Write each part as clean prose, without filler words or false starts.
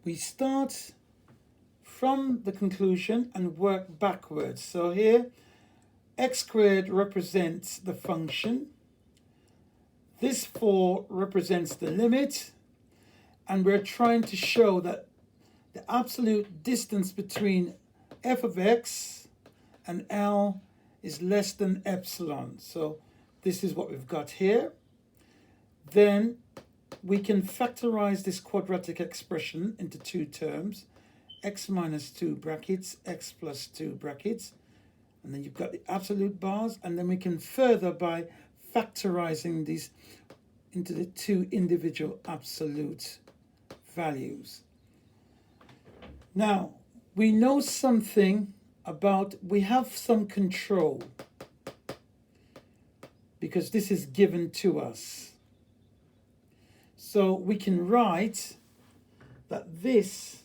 we start from the conclusion and work backwards. So here, x squared represents the function. This 4 represents the limit. And we're trying to show that the absolute distance between f of x and L is less than epsilon. So this is what we've got here. Then we can factorize this quadratic expression into 2 terms, x minus 2 brackets, x plus 2 brackets, and then you've got the absolute bars, and then we can further by factorizing these into the 2 individual absolute values. Now, we know something about, we have some control because this is given to us. So we can write that this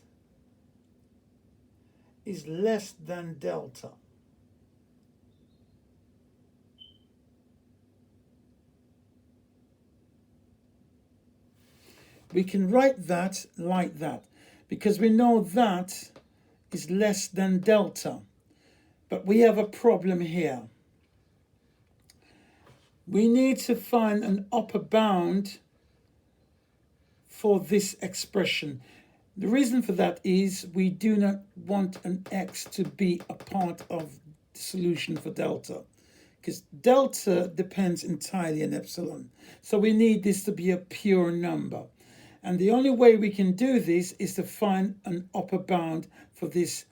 is less than delta. We can write that like that because we know that is less than delta. But we have a problem here. We need to find an upper bound for this expression. The reason for that is we do not want an x to be a part of the solution for delta, because delta depends entirely on epsilon. So we need this to be a pure number. And the only way we can do this is to find an upper bound for this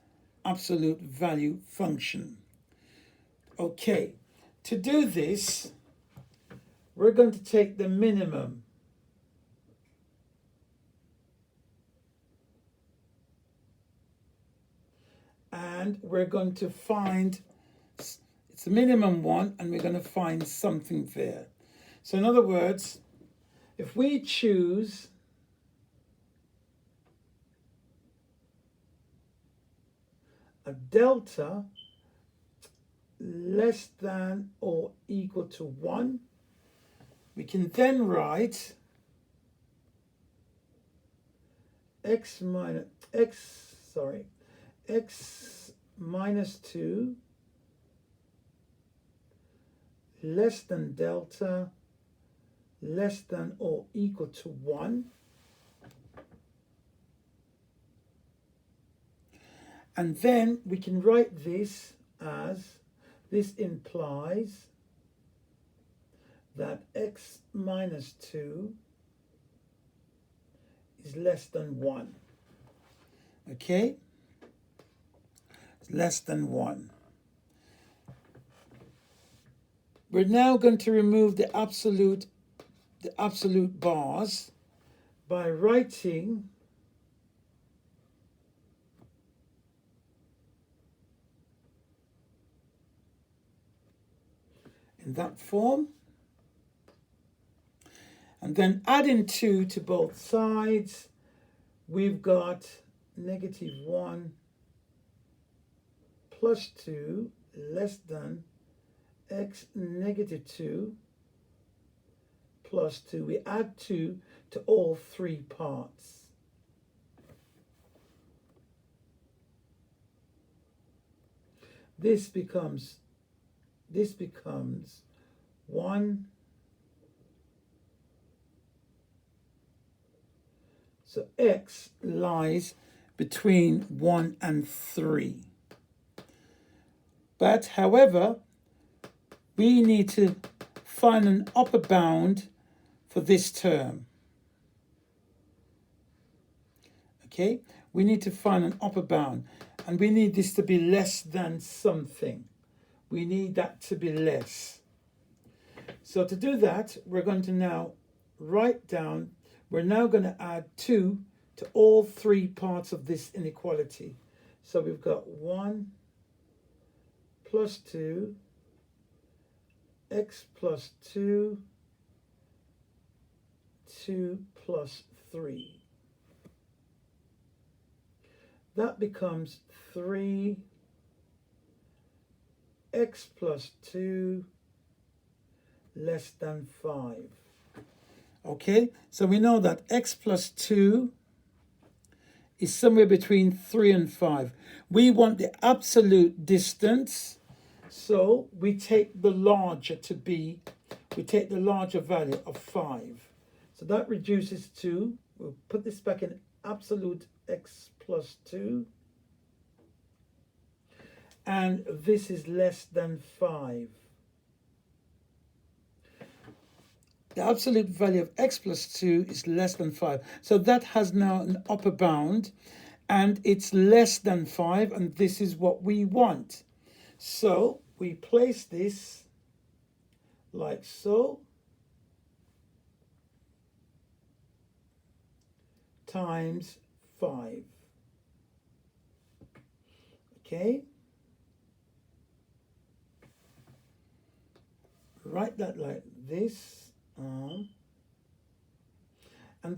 absolute value function. Okay, to do this, we're going to take the minimum. And we're going to find, it's the minimum one, and we're going to find something there. So in other words, if we choose a delta less than or equal to 1, we can then write x minus 2 less than delta less than or equal to 1. And then we can write this as, this implies that x minus 2 is less than 1. Okay? It's less than 1. We're now going to remove the absolute bars by writing in that form, and then adding 2 to both sides. We've got negative 1 plus 2 less than x negative 2 plus 2. We add 2 to all 3 parts. This becomes 1. So x lies between 1 and 3. But however, we need to find an upper bound for this term. Okay, we need to find an upper bound, and we need this to be less than something. We need that to be less. So to do that, we're going to now write down, we're now going to add 2 to all 3 parts of this inequality. So we've got 1 plus 2, x plus 2, 2 plus 3. That becomes 3 x plus 2 less than 5. Okay, so we know that x plus 2 is somewhere between 3 and 5. We want the absolute distance, so we take the larger value of 5. So that reduces to, we'll put this back in absolute x plus 2, and this is less than 5. The absolute value of x plus 2 is less than 5. So that has now an upper bound, and it's less than 5, and this is what we want. So we place this like so, times 5. Okay? Write that like this. And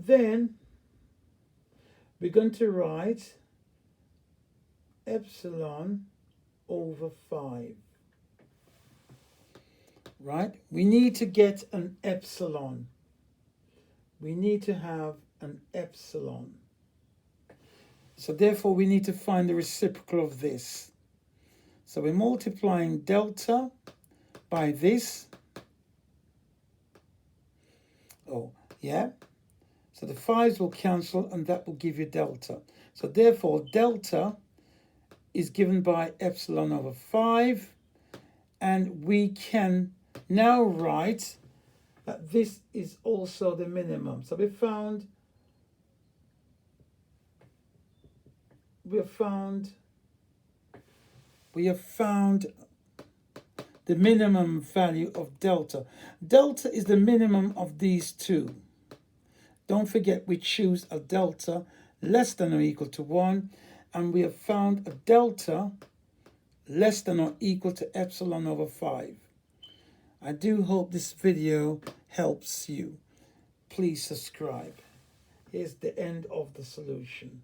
then we're going to write epsilon over 5. Right? We need to get an epsilon. We need to have an epsilon. So therefore we need to find the reciprocal of this. So we're multiplying delta by this. Oh, yeah. So the 5's will cancel, and that will give you delta. So therefore delta is given by epsilon over 5. And we can now write that this is also the minimum. So we have found the minimum value of delta. Delta is the minimum of these two. Don't forget, we choose a delta less than or equal to 1, and we have found a delta less than or equal to epsilon over 5. I do hope this video helps you. Please subscribe. Here's the end of the solution.